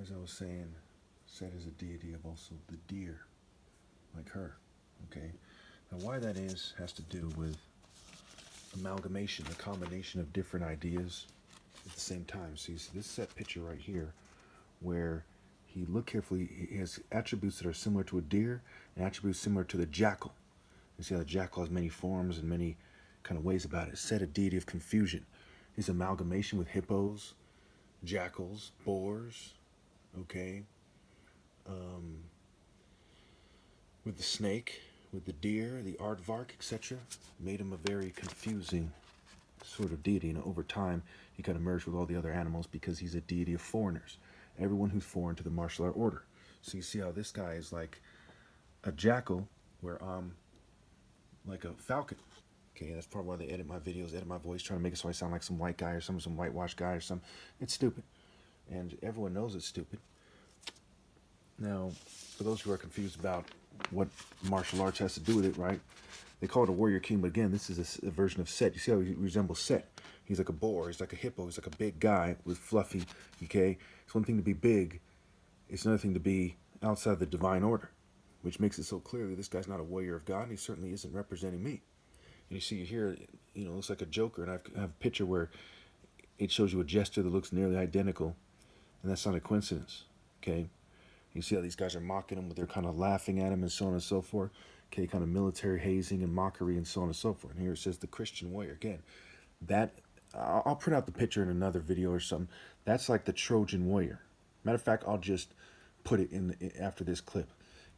as I was saying, Seth is a deity of also the deer, like her. Okay. Now, why that is has to do with amalgamation, the combination of different ideas at the same time. See, this Seth picture right here, where he look carefully, he has attributes that are similar to a deer and attributes similar to the jackal. You see how the jackal has many forms and many kind of ways about it. Seth, a deity of confusion. His amalgamation with hippos, jackals, boars, okay, with the snake, with the deer, the aardvark, etc., made him a very confusing sort of deity. And over time, he kind of merged with all the other animals because he's a deity of foreigners. Everyone who's foreign to the martial art order. So you see how this guy is like a jackal, where I'm like a falcon. Okay, that's probably why they edit my videos, edit my voice, trying to make it so I sound like some white guy or some whitewashed guy or something. It's stupid. And everyone knows it's stupid. Now, for those who are confused about what martial arts has to do with it, right? They call it a warrior king, but again, this is a version of Seth. You see how he resembles Seth? He's like a boar, he's like a hippo, he's like a big guy with fluffy, okay? It's one thing to be big, it's another thing to be outside the divine order, which makes it so clearly this guy's not a warrior of God, and he certainly isn't representing me. And you see here, you know, it looks like a Joker, and I have a picture where it shows you a gesture that looks nearly identical, and that's not a coincidence, okay? You see how these guys are mocking him, they're kind of laughing at him and so on and so forth. Okay, kind of military hazing and mockery and so on and so forth. And here it says the Christian warrior. Again, that, I'll print out the picture in another video or something. That's like the Trojan warrior. Matter of fact, I'll just put it in after this clip.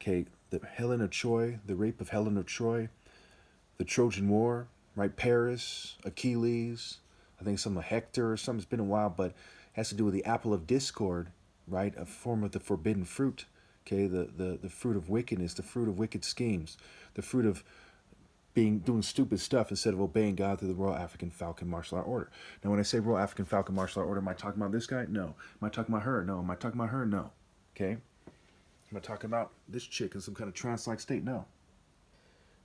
Okay, the Helen of Troy, the rape of Helen of Troy, the Trojan War, right? Paris, Achilles, I think some of Hector or something. It's been a while, but it has to do with the apple of discord, right? A form of the forbidden fruit. Okay, the fruit of wickedness, the fruit of wicked schemes, the fruit of doing stupid stuff instead of obeying God through the Royal African Falcon Martial Art Order. Now, when I say Royal African Falcon Martial Art Order, am I talking about this guy? No. Am I talking about her? No. Am I talking about her? No. Okay. Am I talking about this chick in some kind of trance-like state? No.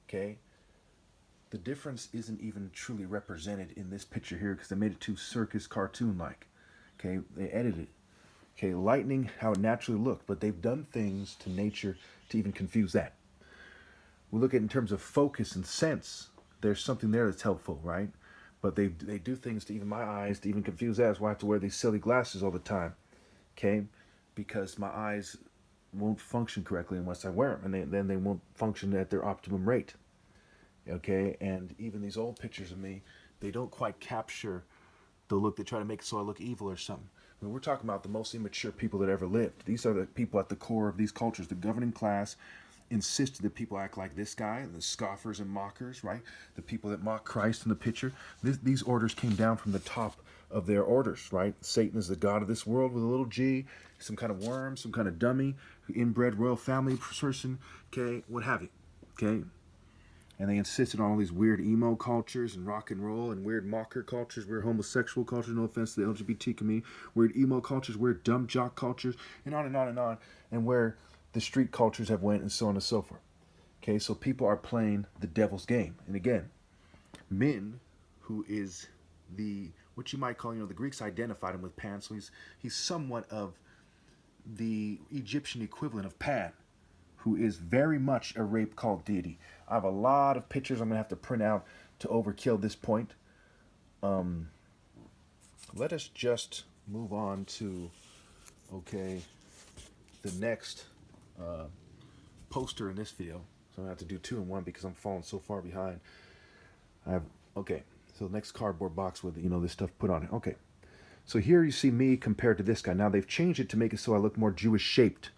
Okay. The difference isn't even truly represented in this picture here because they made it too circus cartoon-like. Okay, they edited it. Okay, lightning, how it naturally looked, but they've done things to nature to even confuse that. We look at it in terms of focus and sense. There's something there that's helpful, right? But they do things to even my eyes to even confuse that. That's why I have to wear these silly glasses all the time, okay? Because my eyes won't function correctly unless I wear them, and then they won't function at their optimum rate, okay? And even these old pictures of me, they don't quite capture the look. They try to make it so I look evil or something. I mean, we're talking about the most immature people that ever lived. These are the people at the core of these cultures. The governing class insisted that people act like this guy, the scoffers and mockers, right? The people that mock Christ in the picture. These orders came down from the top of their orders, right? Satan is the god of this world with a little g, some kind of worm, some kind of dummy, inbred royal family person, okay, what have you, okay? And they insisted on all these weird emo cultures and rock and roll and weird mocker cultures, weird homosexual cultures, no offense to the LGBT community, weird emo cultures, weird dumb jock cultures, and on and on and on, and where the street cultures have went and so on and so forth. Okay, so people are playing the devil's game. And again, Min, who is what you might call, the Greeks identified him with Pan, so he's somewhat of the Egyptian equivalent of Pan, who is very much a rape cult deity. I have a lot of pictures I'm going to have to print out to overkill this point. Let us just move on to, okay, the next poster in this video. So I'm going to have to do two in one because I'm falling so far behind. Okay, so the next cardboard box with, this stuff put on it. Okay, so here you see me compared to this guy. Now they've changed it to make it so I look more Jewish shaped.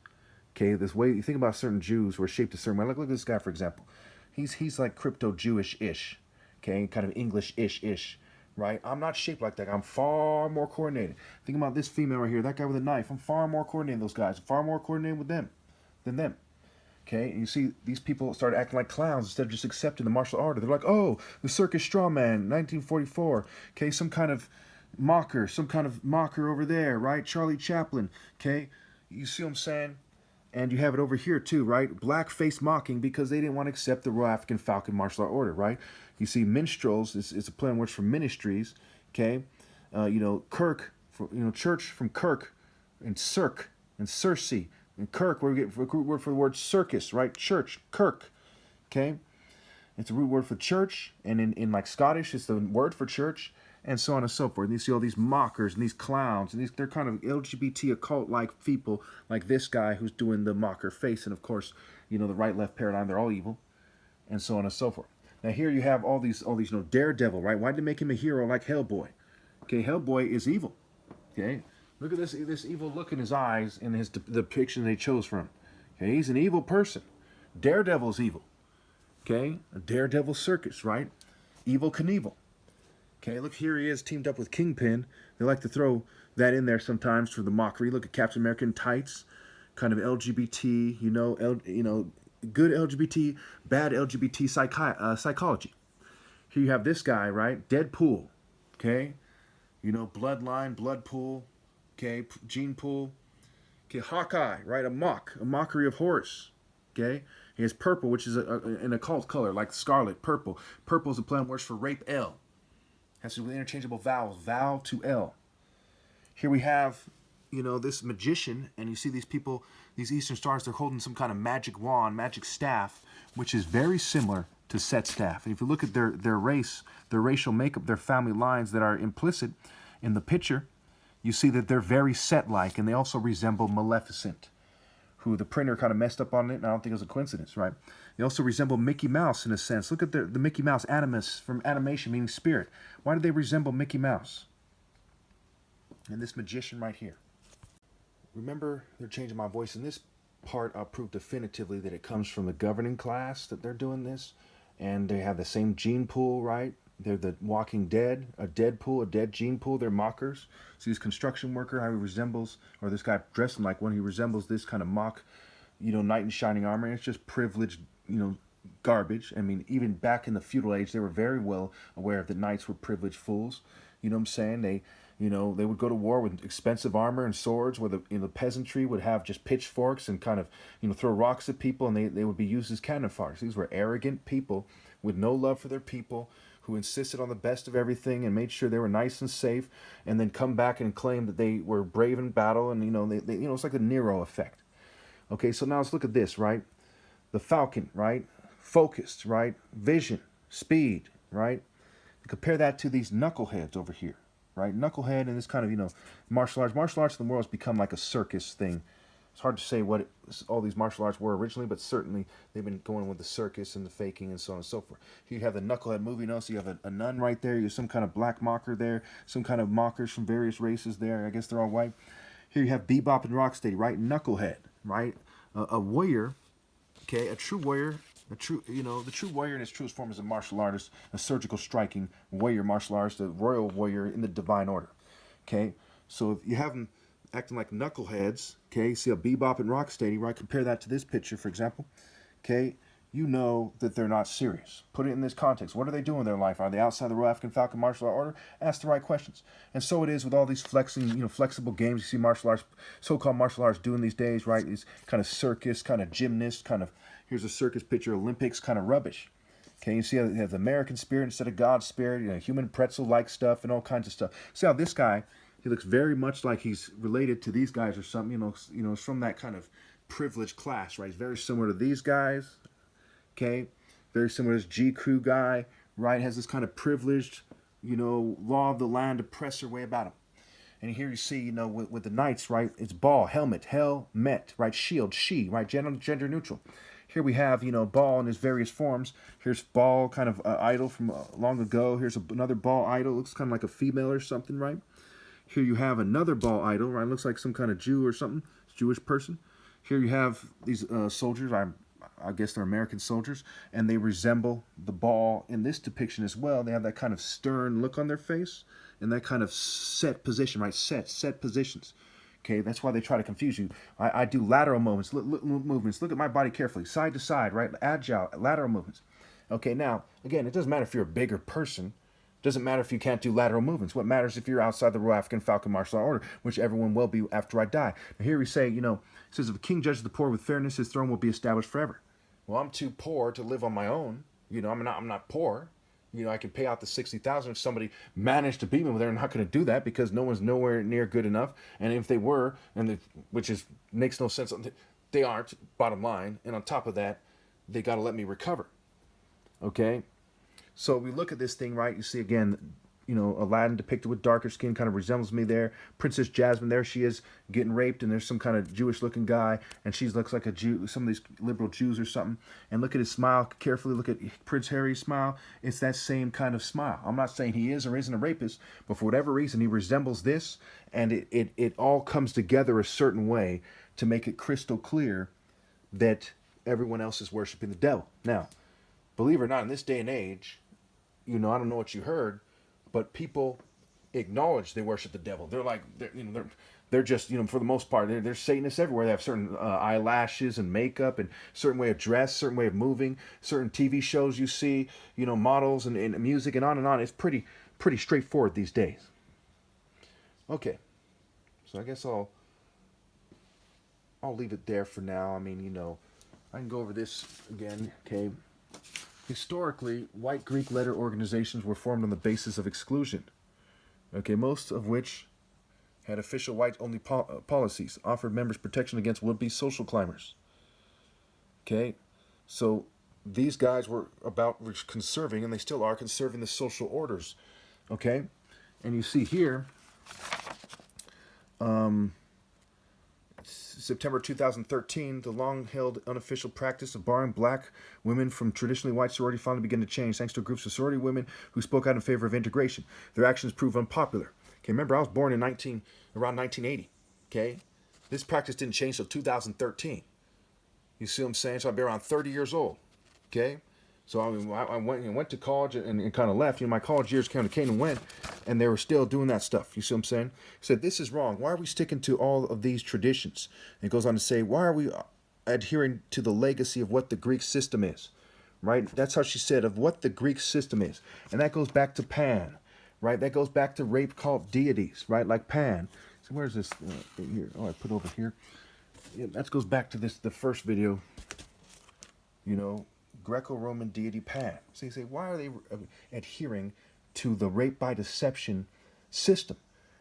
Okay, this way you think about certain Jews who are shaped a certain way. Look at this guy, for example. He's like crypto-Jewish-ish. Okay, kind of English-ish-ish. Right? I'm not shaped like that. I'm far more coordinated. Think about this female right here, that guy with a knife. I'm far more coordinated than those guys. I'm far more coordinated with them than them. Okay, and you see these people started acting like clowns instead of just accepting the martial art. They're like, oh, the circus strawman, 1944. Okay, some kind of mocker over there, right? Charlie Chaplin. Okay, you see what I'm saying? And you have it over here too, right? Blackface mocking because they didn't want to accept the Royal African Falcon Martial Art Order, right? You see minstrels, it's a play on words for ministries, okay? Kirk, church from Kirk, and cirque, and Circe, and Kirk, where we get the root word for the word circus, right? Church, Kirk, okay? It's a root word for church, and in like Scottish, it's the word for church, and so on and so forth. And you see all these mockers and these clowns, and they're kind of LGBT occult-like people, like this guy who's doing the mocker face, and of course, the right-left paradigm, they're all evil, and so on and so forth. Now here you have all these, Daredevil, right? Why did they make him a hero like Hellboy? Okay, Hellboy is evil. Okay, look at this evil look in his eyes in the depiction they chose from. Okay, he's an evil person. Daredevil's evil. Okay, a Daredevil circus, right? Evil Knievel. Okay, look, here he is teamed up with Kingpin. They like to throw that in there sometimes for the mockery. Look at Captain America in tights, kind of LGBT, good LGBT, bad LGBT psychology. Here you have this guy, right? Deadpool, okay? Bloodline, Bloodpool, okay? Gene Pool, okay? Hawkeye, right? A mockery of Horus, okay? He has purple, which is an occult color, like scarlet, purple. Purple is a play on words for rape, L. Has to do with interchangeable vowels, vowel to L. Here we have, this magician, and you see these people, these Eastern stars, they're holding some kind of magic wand, magic staff, which is very similar to Seth's staff. And if you look at their race, their racial makeup, their family lines that are implicit in the picture, you see that they're very Seth-like, and they also resemble Maleficent, who the printer kind of messed up on it, and I don't think it was a coincidence, right? They also resemble Mickey Mouse in a sense. Look at the Mickey Mouse, animus, from animation, meaning spirit. Why do they resemble Mickey Mouse? And this magician right here. Remember, they're changing my voice. In this part, I'll prove definitively that it comes from the governing class that they're doing this. And they have the same gene pool, right? They're the walking dead, a dead pool, a dead gene pool. They're mockers. See this construction worker, how he resembles, or this guy dressing like one, he resembles this kind of mock, knight in shining armor. And it's just privileged, garbage. I mean, even back in the feudal age, they were very well aware that knights were privileged fools. You know what I'm saying? They would go to war with expensive armor and swords, where the peasantry would have just pitchforks and kind of, throw rocks at people, and they would be used as cannon fodder. These were arrogant people with no love for their people, who insisted on the best of everything and made sure they were nice and safe, and then come back and claim that they were brave in battle, and it's like the Nero effect. Okay, so now let's look at this, right? The falcon, right? Focused, right? Vision, speed, right? Compare that to these knuckleheads over here, right? Knucklehead and this kind of, martial arts. Martial arts in the world has become like a circus thing. It's hard to say what all these martial arts were originally, but certainly they've been going with the circus and the faking and so on and so forth. Here you have the knucklehead movie. So you have a nun right there. You have some kind of black mocker there. Some kind of mockers from various races there. I guess they're all white. Here you have Bebop and Rocksteady, right? Knucklehead, right? A warrior, okay? A true warrior. The true warrior in its truest form is a martial artist, a surgical striking warrior martial artist, a royal warrior in the divine order, okay? So if you have them acting like knuckleheads, okay? You see a Bebop and Rocksteady, right? Compare that to this picture, for example, okay? You know that they're not serious. Put it in this context. What are they doing in their life? Are they outside the Royal African Falcon martial art order? Ask the right questions. And so it is with all these flexible games you see martial arts, so-called martial arts doing these days, right? These kind of circus, kind of gymnast, kind of, here's a circus picture, Olympics, kind of rubbish. Okay, you see how they have the American spirit instead of God's spirit, human pretzel-like stuff and all kinds of stuff. See how this guy, he looks very much like he's related to these guys or something, it's from that kind of privileged class, right? He's very similar to these guys, okay? Very similar to this G Crew guy, right? Has this kind of privileged, law of the land oppressor way about him. And here you see, with the knights, right? It's Baal, helmet, helmet, right? Shield, she, right? Gender neutral. Here we have, Baal in his various forms. Here's Baal, kind of idol from long ago. Here's another Baal idol. Looks kind of like a female or something, right? Here you have another Baal idol, right? Looks like some kind of Jew or something, Jewish person. Here you have these soldiers. I guess they're American soldiers, and they resemble the Baal in this depiction as well. They have that kind of stern look on their face and that kind of set position, right? Set positions. Okay, that's why they try to confuse you. I do lateral movements. Look at my body carefully, side to side, right? Agile, lateral movements. Okay, now, again, it doesn't matter if you're a bigger person. It doesn't matter if you can't do lateral movements. What matters if you're outside the Royal African Falcon martial art order, which everyone will be after I die. Now here we say, it says, if a king judges the poor with fairness, his throne will be established forever. Well, I'm too poor to live on my own. I'm not poor. You know, I can pay out the 60,000 if somebody managed to beat me. Well, they're not going to do that because no one's nowhere near good enough. And if they were, which is makes no sense, they aren't. Bottom line. And on top of that, they got to let me recover. Okay, so we look at this thing, right? You see again, you know, Aladdin depicted with darker skin kind of resembles me there. Princess Jasmine, there she is getting raped, and there's some kind of Jewish-looking guy, and she looks like a Jew, some of these liberal Jews or something. And look at his smile carefully. Look at Prince Harry's smile. It's that same kind of smile. I'm not saying he is or isn't a rapist, but for whatever reason, he resembles this, and it all comes together a certain way to make it crystal clear that everyone else is worshiping the devil. Now, believe it or not, in this day and age, you know, I don't know what you heard, but people acknowledge they worship the devil. They're like, they're just, you know, for the most part, they're Satanists everywhere. They have certain eyelashes and makeup and certain way of dress, certain way of moving, certain TV shows you see, you know, models and music and on. It's pretty straightforward these days. Okay, so I guess I'll leave it there for now. I mean, you know, I can go over this again. Okay. Historically, white Greek letter organizations were formed on the basis of exclusion. Okay, most of which had official white-only policies, offered members protection against would-be social climbers. Okay, so these guys were about conserving, and they still are conserving the social orders. Okay, and you see here, September 2013, the long-held unofficial practice of barring black women from traditionally white sorority finally began to change thanks to groups of sorority women who spoke out in favor of integration. Their actions proved unpopular. Okay, remember, I was born in around 1980. Okay, this practice didn't change until 2013. You see what I'm saying? So I'd be around 30 years old. Okay, so I went to college and kind of left. You know, my college years kind of came and went, and they were still doing that stuff. You see what I'm saying? He said, this is wrong. Why are we sticking to all of these traditions? And it goes on to say, why are we adhering to the legacy of what the Greek system is? Right? That's how she said, of what the Greek system is. And that goes back to Pan, right? That goes back to rape cult deities, right? Like Pan. So where's this here? Oh, I put over here. Yeah, that goes back to the first video, you know, Greco-Roman deity Pan. So you say, why are they adhering to the rape by deception system?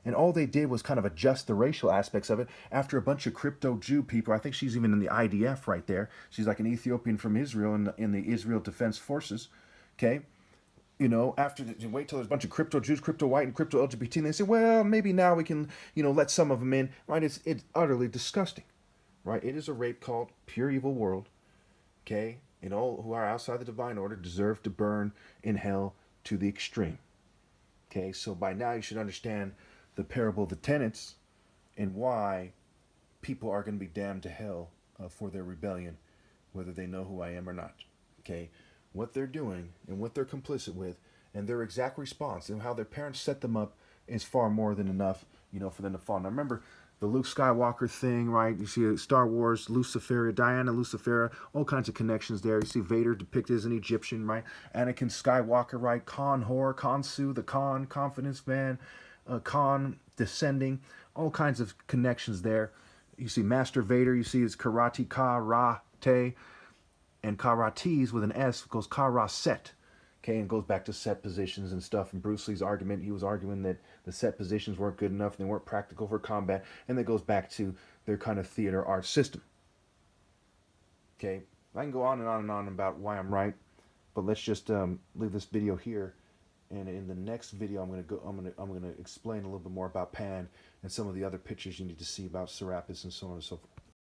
And all they did was kind of adjust the racial aspects of it after a bunch of crypto Jew people. I think she's even in the IDF right there. She's like an Ethiopian from Israel in the Israel Defense Forces. Okay. You know, after you wait till there's a bunch of crypto Jews, crypto white, and crypto LGBT, and they say, well, maybe now we can, you know, let some of them in. Right? It's utterly disgusting. Right? It is a rape cult, pure evil world. Okay. And all who are outside the divine order deserve to burn in hell to the extreme. Okay, so by now you should understand the parable of the tenants and why people are going to be damned to hell for their rebellion, whether they know who I am or not. Okay, what they're doing and what they're complicit with and their exact response and how their parents set them up is far more than enough, you know, for them to fall. Now remember, the Luke Skywalker thing, right? You see Star Wars, Lucifera, Diana Lucifera, all kinds of connections there. You see Vader depicted as an Egyptian, right? Anakin Skywalker, right? Khan Hor, Khonsu, the Khan, Confidence Man, Khan descending, all kinds of connections there. You see Master Vader, you see his karate, karate, and karates with an S goes karaset. Okay, and goes back to set positions and stuff. And Bruce Lee's argument, he was arguing that the set positions weren't good enough and they weren't practical for combat. And that goes back to their kind of theater art system. Okay, I can go on and on and on about why I'm right, but let's just leave this video here. And in the next video, I'm gonna explain a little bit more about Pan and some of the other pictures you need to see about Serapis and so on and so forth.